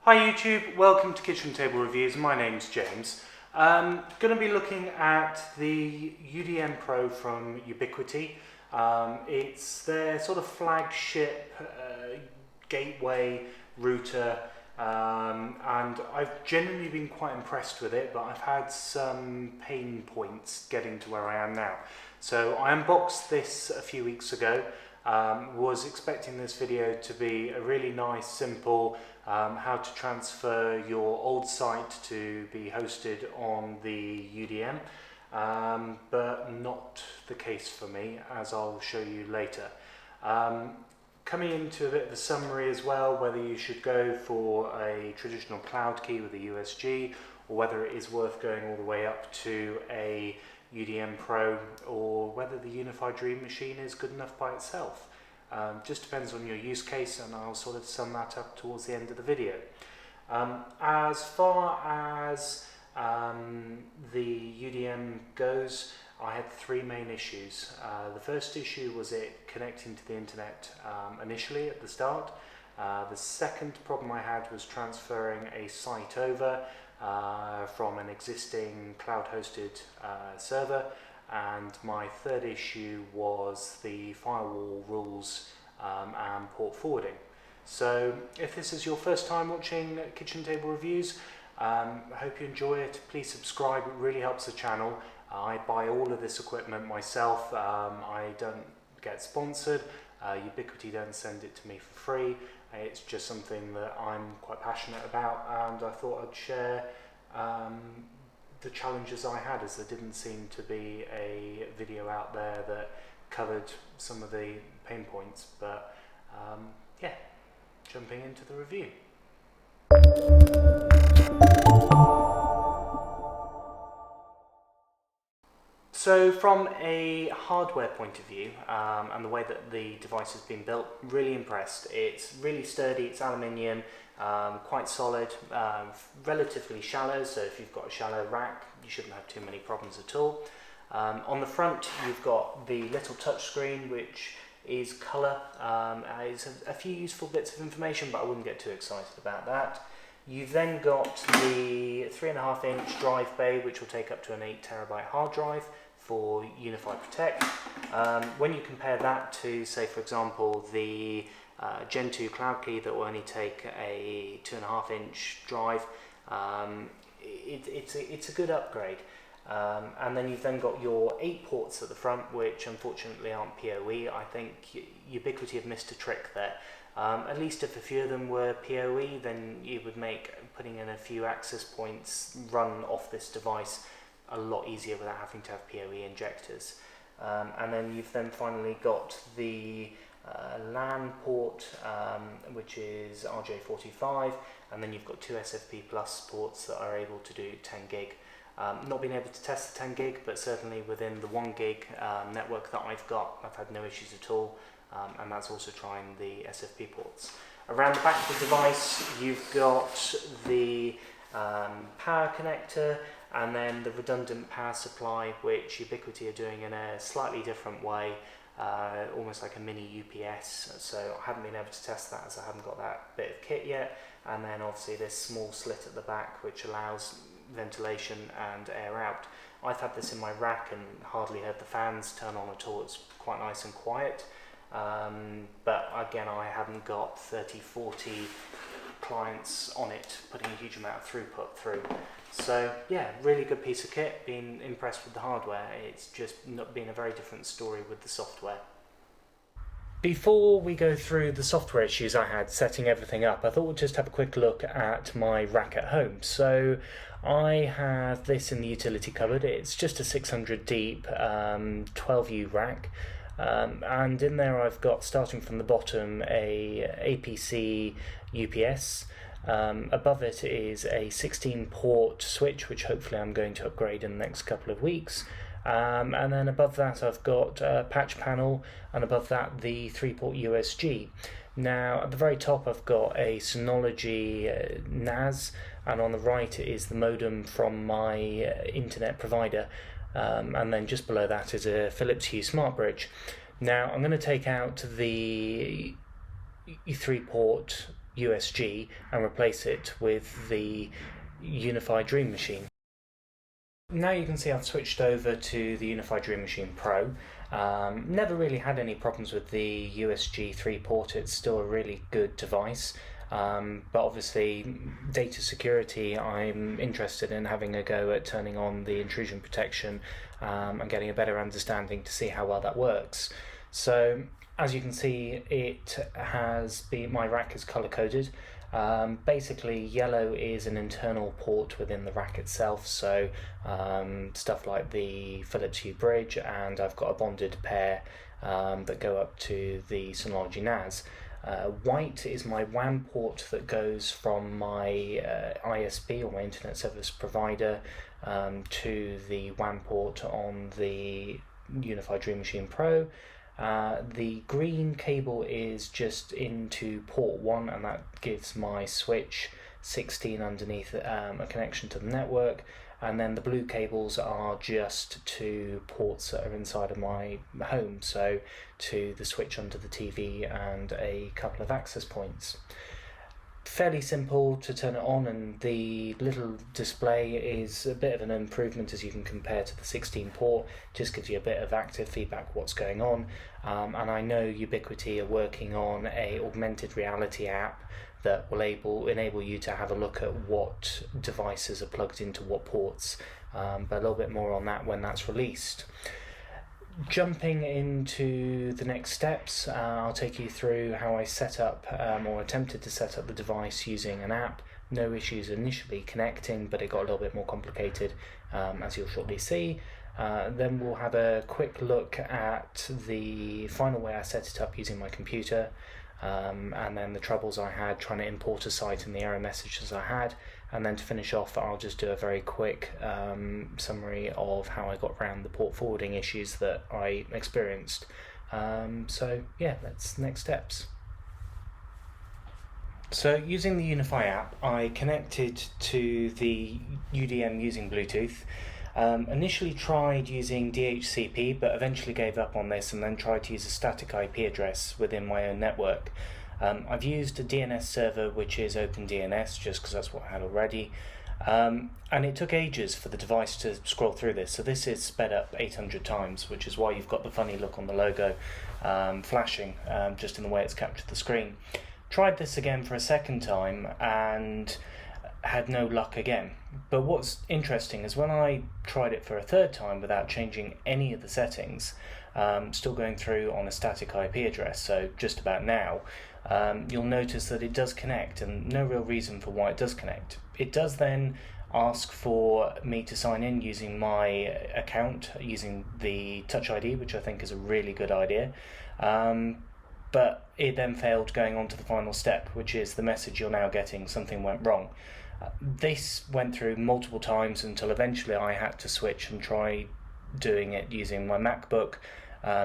Hi YouTube, welcome to Kitchen Table Reviews. My name's James. Going to be looking at the UDM-Pro from Ubiquiti. It's their sort of flagship gateway router, and I've genuinely been quite impressed with it, but I've had some pain points getting to where I am now. So I unboxed this a few weeks ago. Was expecting this video to be a really nice, simple how to transfer your old site to be hosted on the UDM, but not the case for me, as I'll show you later. Coming into a bit of a summary as well, whether you should go for a traditional cloud key with a USG, or whether it is worth going all the way up to a UDM-Pro, or whether the UniFi Dream Machine is good enough by itself. Just depends on your use case, and I'll sort of sum that up towards the end of the video. As far as the UDM goes, I had three main issues. The first issue was it connecting to the internet initially at the start. The second problem I had was transferring a site over from an existing cloud-hosted server, and my third issue was the firewall rules and port forwarding. So if this is your first time watching Kitchen Table Reviews, I hope you enjoy it. Please subscribe, it really helps the channel. I buy all of this equipment myself. I don't get sponsored. Ubiquiti don't send it to me for free. It's just something that I'm quite passionate about, and I thought I'd share the challenges I had, as there didn't seem to be a video out there that covered some of the pain points. But yeah, jumping into the review. So from a hardware point of view, and the way that the device has been built, really impressed. It's really sturdy, it's aluminium, quite solid, relatively shallow, so if you've got a shallow rack you shouldn't have too many problems at all. On the front you've got the little touch screen, which is colour. It's a few useful bits of information, but I wouldn't get too excited about that. You've then got the 3.5 inch drive bay, which will take up to an 8 TB hard drive for UniFi Protect. When you compare that to, say for example, the Gen 2 Cloud Key that will only take a 2.5 inch drive, it's a good upgrade. And then you've then got your 8 ports at the front, which unfortunately aren't PoE. I think Ubiquiti have missed a trick there. At least if a few of them were PoE, then you would make putting in a few access points run off this device a lot easier without having to have PoE injectors. And then you've then finally got the LAN port, which is RJ45, and then you've got 2 SFP Plus ports that are able to do 10 gig. Not been able to test the 10 gig, but certainly within the 1 gig network that I've got, I've had no issues at all, and that's also trying the SFP ports. Around the back of the device you've got the power connector, and then the redundant power supply, which Ubiquiti are doing in a slightly different way, almost like a mini UPS. So I haven't been able to test that, as I haven't got that bit of kit yet. And then obviously this small slit at the back, which allows ventilation and air out. I've had this in my rack and hardly heard the fans turn on at all. It's quite nice and quiet. But again, I haven't got 30-40 clients on it putting a huge amount of throughput through. So yeah, really good piece of kit. Been impressed with the hardware. It's just not been a very different story with the software. Before we go through the software issues I had setting everything up, I thought we'd just have a quick look at my rack at home. So I have this in the utility cupboard. It's just a 600 deep 12U rack. And in there I've got, starting from the bottom, a APC UPS. Above it is a 16 port switch, which hopefully I'm going to upgrade in the next couple of weeks. And then above that I've got a patch panel, and above that the 3-port USG. Now at the very top I've got a Synology NAS, and on the right is the modem from my internet provider. And then just below that is a Philips Hue Smart Bridge. Now I'm going to take out the 3-port USG and replace it with the UniFi Dream Machine. Now you can see I've switched over to the UniFi Dream Machine Pro. Never really had any problems with the USG 3 port. It's still a really good device, but obviously data security, I'm interested in having a go at turning on the intrusion protection and getting a better understanding to see how well that works. So as you can see, my rack is color coded. Basically, yellow is an internal port within the rack itself, so stuff like the Philips Hue bridge, and I've got a bonded pair that go up to the Synology NAS. White is my WAN port that goes from my ISP, or my internet service provider, to the WAN port on the UniFi Dream Machine Pro. The green cable is just into port 1, and that gives my switch 16 underneath a connection to the network, and then the blue cables are just to ports that are inside of my home, so to the switch under the TV and a couple of access points. Fairly simple to turn it on, and the little display is a bit of an improvement as you can compare to the 16 port. Just gives you a bit of active feedback what's going on, and I know Ubiquiti are working on a augmented reality app that will enable you to have a look at what devices are plugged into what ports, but a little bit more on that when that's released. Jumping into the next steps, I'll take you through how I set up or attempted to set up the device using an app. No issues initially connecting, but it got a little bit more complicated, as you'll shortly see. Then we'll have a quick look at the final way I set it up using my computer, and then the troubles I had trying to import a site and the error messages I had. And then to finish off, I'll just do a very quick summary of how I got around the port forwarding issues that I experienced. So yeah, that's next steps. So using the UniFi app, I connected to the UDM using Bluetooth. Initially tried using DHCP, but eventually gave up on this and then tried to use a static IP address within my own network. I've used a DNS server, which is OpenDNS, just because that's what I had already, and it took ages for the device to scroll through this. So this is sped up 800 times, which is why you've got the funny look on the logo flashing just in the way it's captured the screen. Tried this again for a second time and had no luck again. But what's interesting is when I tried it for a third time without changing any of the settings, still going through on a static IP address, so just about now, you'll notice that it does connect, and no real reason for why it does connect. It does then ask for me to sign in using my account, using the Touch ID, which I think is a really good idea. But it then failed going on to the final step, which is the message you're now getting, something went wrong. This went through multiple times until eventually I had to switch and try doing it using my MacBook,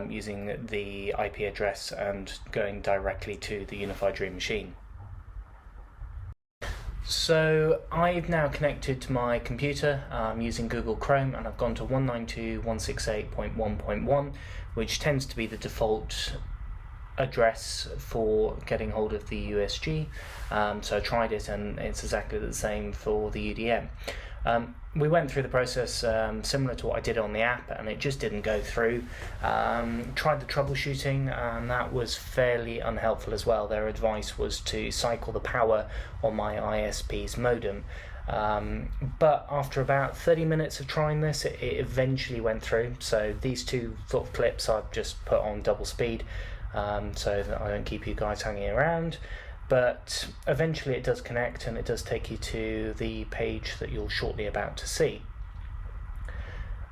using the IP address and going directly to the UniFi Dream Machine. So I've now connected to my computer using Google Chrome, and I've gone to 192.168.1.1, which tends to be the default address for getting hold of the USG. So I tried it, and it's exactly the same for the UDM. We went through the process similar to what I did on the app, and it just didn't go through. Tried the troubleshooting, and that was fairly unhelpful as well. Their advice was to cycle the power on my ISP's modem. But after about 30 minutes of trying this, it eventually went through. So these two sort of clips I've just put on double speed, so that I don't keep you guys hanging around. But eventually it does connect, and it does take you to the page that you're shortly about to see.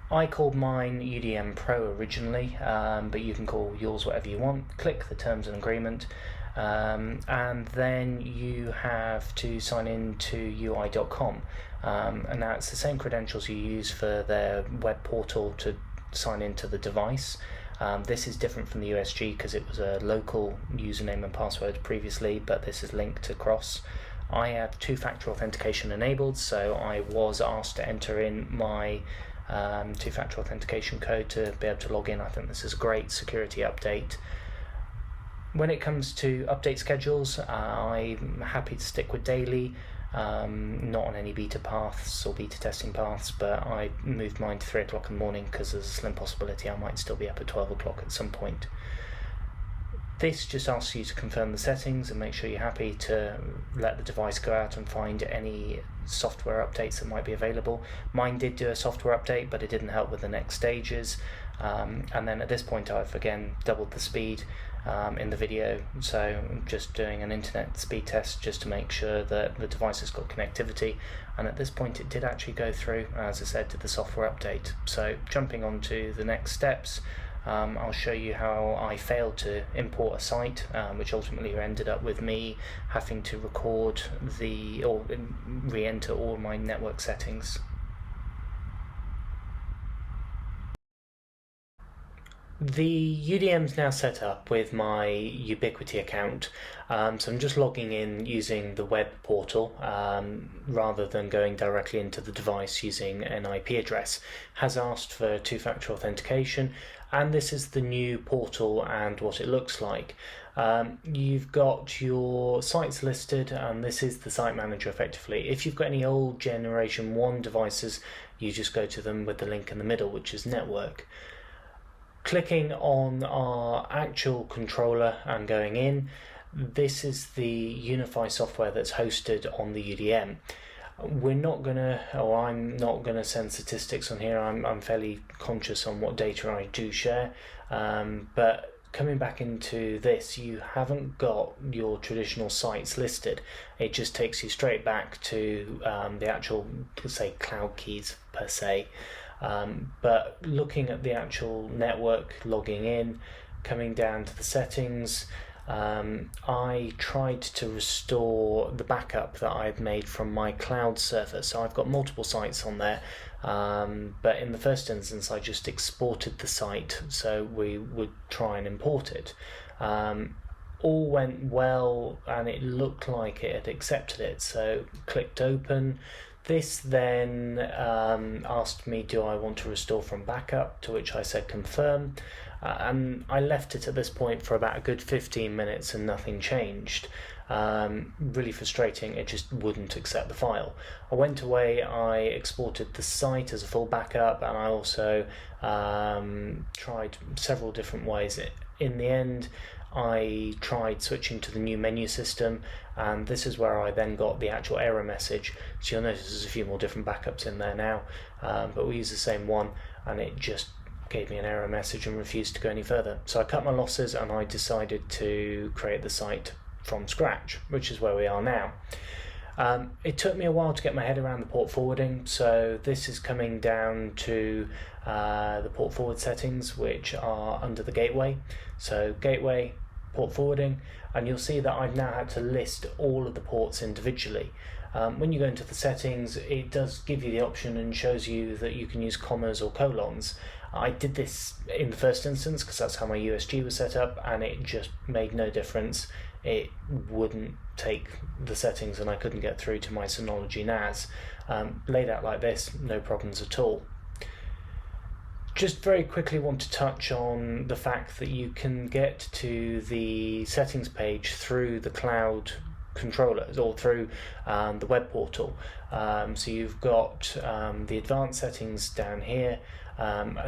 I called mine UDM-Pro originally, but you can call yours whatever you want. Click the terms and agreement, and then you have to sign in to UI.com. And now it's the same credentials you use for their web portal to sign into the device. This is different from the USG because it was a local username and password previously, but this is linked across. I have two-factor authentication enabled, so I was asked to enter in my two-factor authentication code to be able to log in. I think this is a great security update. When it comes to update schedules, I'm happy to stick with daily, not on any beta paths or beta testing paths, but I moved mine to 3 o'clock in the morning because there's a slim possibility I might still be up at 12 o'clock at some point. This just asks you to confirm the settings and make sure you're happy to let the device go out and find any software updates that might be available. Mine did do a software update, but it didn't help with the next stages. And then at this point I've again doubled the speed in the video, so I'm just doing an internet speed test just to make sure that the device has got connectivity, and at this point it did actually go through, as I said, to the software update. So jumping on to the next steps, I'll show you how I failed to import a site, which ultimately ended up with me having to record or re-enter all my network settings. The UDM is now set up with my Ubiquiti account, so I'm just logging in using the web portal rather than going directly into the device using an IP address. Has asked for two-factor authentication, and this is the new portal and what it looks like. You've got your sites listed, and this is the site manager effectively. If you've got any old generation 1 devices, you just go to them with the link in the middle, which is network. Clicking on our actual controller and going in, this is the UniFi software that's hosted on the UDM. I'm not gonna send statistics on here. I'm fairly conscious on what data I do share, but coming back into this, you haven't got your traditional sites listed. It just takes you straight back to the actual, say, cloud keys per se. But looking at the actual network, logging in, coming down to the settings, I tried to restore the backup that I'd made from my cloud server. So I've got multiple sites on there, but in the first instance I just exported the site so we would try and import it. All went well and it looked like it had accepted it, so clicked open. This then asked me, do I want to restore from backup, to which I said confirm, and I left it at this point for about a good 15 minutes and nothing changed. Really frustrating, it just wouldn't accept the file. I went away, I exported the site as a full backup, and I also tried several different ways. In the end, I tried switching to the new menu system, and this is where I then got the actual error message. So you'll notice there's a few more different backups in there now, but we use the same one, and it just gave me an error message and refused to go any further. So I cut my losses and I decided to create the site from scratch, which is where we are now. It took me a while to get my head around the port forwarding, so this is coming down to the port forward settings, which are under the gateway. So gateway, port forwarding, and you'll see that I've now had to list all of the ports individually. When you go into the settings, it does give you the option and shows you that you can use commas or colons. I did this in the first instance because that's how my USG was set up, and it just made no difference. It wouldn't take the settings and I couldn't get through to my Synology NAS. Laid out like this, no problems at all. Just very quickly want to touch on the fact that you can get to the settings page through the cloud controllers or through the web portal. So you've got the advanced settings down here.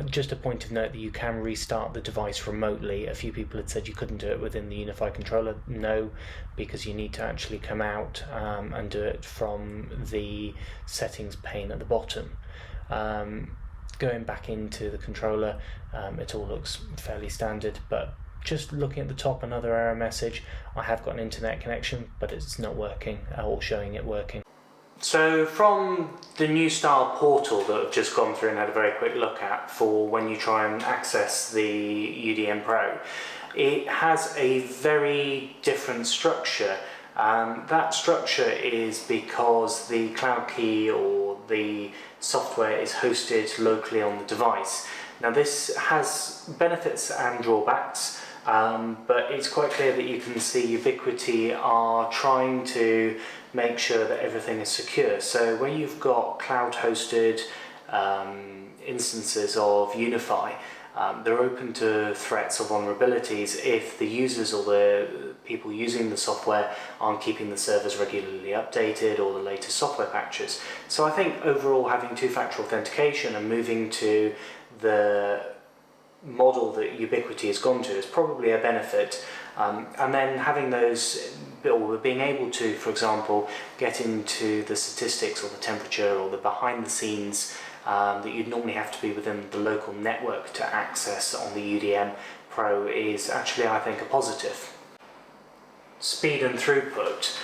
Just a point of note that you can restart the device remotely. A few people had said you couldn't do it within the UniFi controller. No, because you need to actually come out and do it from the settings pane at the bottom. Going back into the controller, it all looks fairly standard, but just looking at the top, another error message. I have got an internet connection, but it's not working or showing it working. So from the new style portal that I've just gone through and had a very quick look at for when you try and access the UDM-Pro, it has a very different structure. That structure is because the cloud key or the software is hosted locally on the device. Now this has benefits and drawbacks, but it's quite clear that you can see Ubiquiti are trying to make sure that everything is secure. So where you've got cloud hosted instances of UniFi, they're open to threats or vulnerabilities if the users or the people using the software aren't keeping the servers regularly updated or the latest software patches. So I think overall having two-factor authentication and moving to the model that Ubiquiti has gone to is probably a benefit. And then having those, or being able to, for example, get into the statistics or the temperature or the behind the scenes that you'd normally have to be within the local network to access on the UDM-Pro is actually, I think, a positive. Speed and throughput.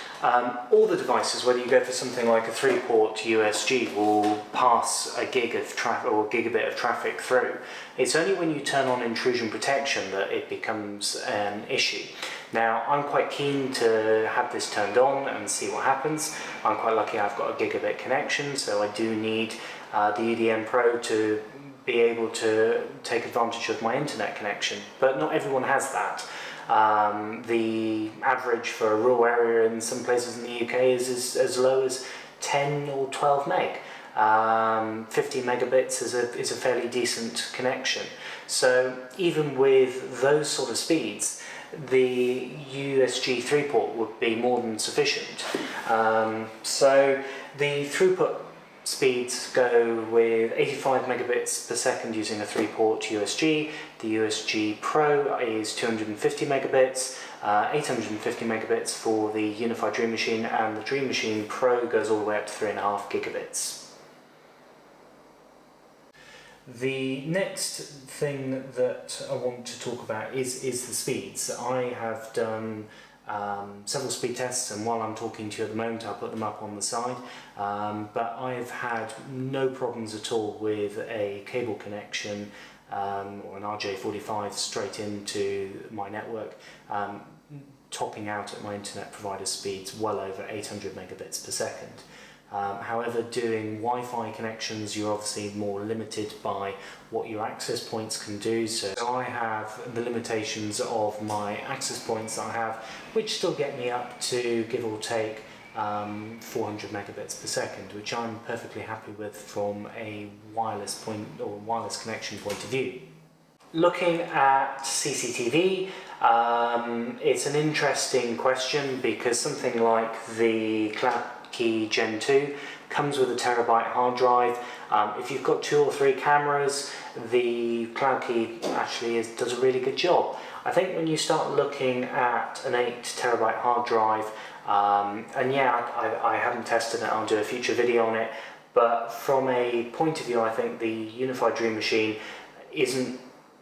All the devices, whether you go for something like a 3-port USG, will pass a gig of traffic or a gigabit of traffic through. It's only when you turn on intrusion protection that it becomes an issue. Now, I'm quite keen to have this turned on and see what happens. I'm quite lucky I've got a gigabit connection, so I do need the UDM-Pro to be able to take advantage of my internet connection, but not everyone has that. The average for a rural area in some places in the UK is as low as 10 or 12 meg. 50 megabits is a fairly decent connection. So even with those sort of speeds, the USG 3-port would be more than sufficient. So the throughput speeds go with 85 megabits per second using a 3-port USG. The USG Pro is 250 megabits, 850 megabits for the UniFi Dream Machine, and the Dream Machine Pro goes all the way up to 3.5 gigabits. The next thing that I want to talk about is the speeds. I have done several speed tests, and while I'm talking to you at the moment I'll put them up on the side, but I've had no problems at all with a cable connection or an RJ45 straight into my network, topping out at my internet provider speeds well over 800 megabits per second. However, doing Wi-Fi connections, you're obviously more limited by what your access points can do. So I have the limitations of my access points that I have, which still get me up to, give or take, 400 megabits per second, which I'm perfectly happy with from a wireless connection point of view. Looking at CCTV, it's an interesting question because something like the CloudKey Gen 2 comes with a terabyte hard drive. If you've got 2 or 3 cameras, the CloudKey actually does a really good job. I think when you start looking at an 8 terabyte hard drive, and yeah, I haven't tested it, I'll do a future video on it, but from a point of view, I think the UniFi Dream Machine isn't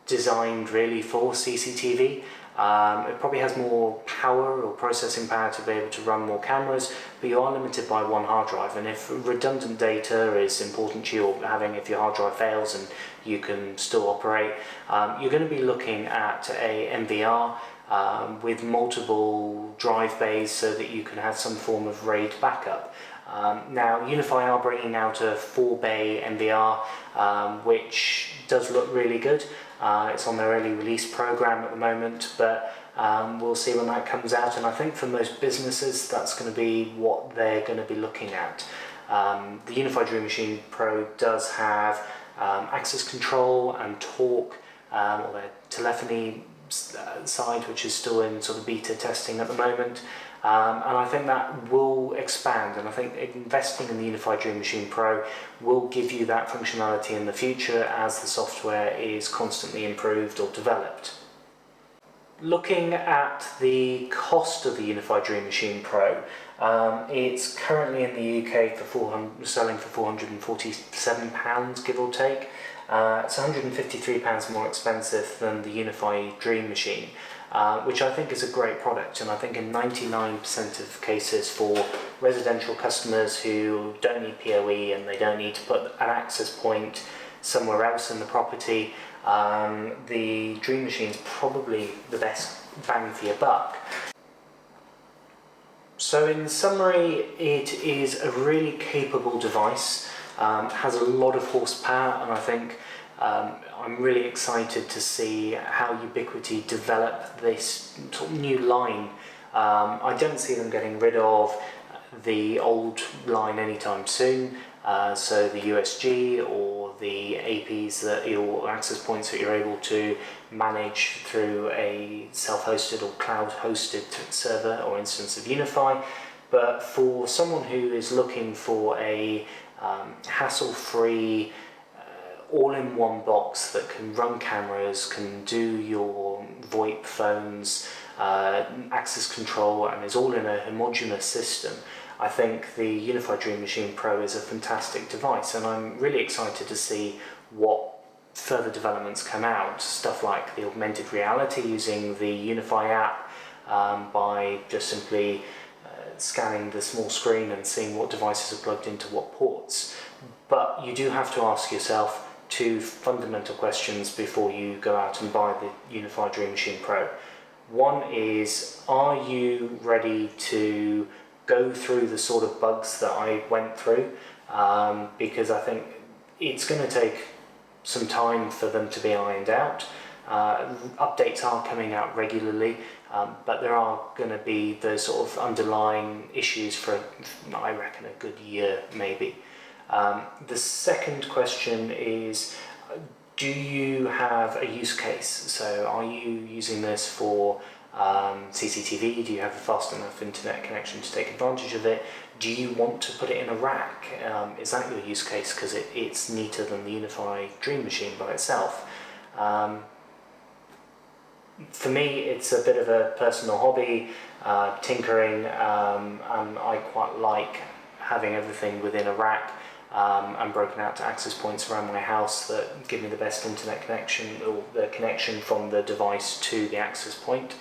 designed really for CCTV. It probably has more power or processing power to be able to run more cameras, but you are limited by one hard drive, and if redundant data is important to you, or if your hard drive fails and you can still operate, you're going to be looking at a MVR with multiple drive bays so that you can have some form of RAID backup. Now, UniFi are bringing out a 4-bay MVR, which does look really good. It's on their early release program at the moment, but we'll see when that comes out, and I think for most businesses that's going to be what they're going to be looking at. The UniFi Dream Machine Pro does have access control and talk, or their telephony side, which is still in sort of beta testing at the moment, and I think that will expand, and I think investing in the UniFi Dream Machine Pro will give you that functionality in the future as the software is constantly improved or developed. Looking at the cost of the UniFi Dream Machine Pro, it's currently in the UK selling for £447, give or take. It's £153 more expensive than the UniFi Dream Machine, which I think is a great product, and I think in 99% of cases for residential customers who don't need PoE and they don't need to put an access point somewhere else in the property, the Dream Machine is probably the best bang for your buck. So in summary, it is a really capable device, has a lot of horsepower, and I think I'm really excited to see how Ubiquiti develop this sort of new line. I don't see them getting rid of the old line anytime soon, so the USG or the APs that your access points that you're able to manage through a self-hosted or cloud-hosted server or instance of UniFi. But for someone who is looking for a hassle-free, all-in-one box that can run cameras, can do your VoIP phones, access control, and is all in a homogeneous system, I think the UniFi Dream Machine Pro is a fantastic device, and I'm really excited to see what further developments come out. Stuff like the augmented reality using the UniFi app by just simply scanning the small screen and seeing what devices are plugged into what ports. But you do have to ask yourself two fundamental questions before you go out and buy the UniFi Dream Machine Pro. One is, are you ready to go through the sort of bugs that I went through? Because I think it's going to take some time for them to be ironed out. Updates are coming out regularly, but there are going to be those sort of underlying issues for, I reckon, a good year maybe. The second question is, do you have a use case? So are you using this for CCTV? Do you have a fast enough internet connection to take advantage of it? Do you want to put it in a rack? Is that your use case because it's neater than the UniFi Dream Machine by itself? For me, it's a bit of a personal hobby, tinkering, and I quite like having everything within a rack and broken out to access points around my house that give me the best internet connection, or the connection from the device to the access point.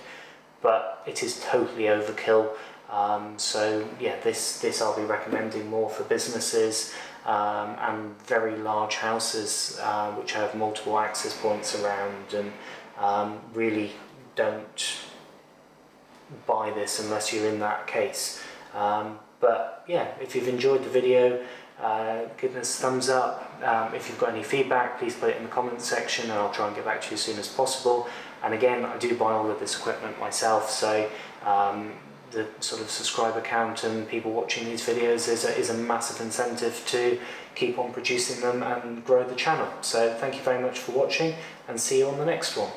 But it is totally overkill. So yeah, this I'll be recommending more for businesses and very large houses which have multiple access points around, and really don't buy this unless you're in that case. But yeah, if you've enjoyed the video, give us a thumbs up. If you've got any feedback, please put it in the comments section and I'll try and get back to you as soon as possible. And again, I do buy all of this equipment myself, so the sort of subscriber count and people watching these videos is a massive incentive to keep on producing them and grow the channel. So thank you very much for watching, and see you on the next one.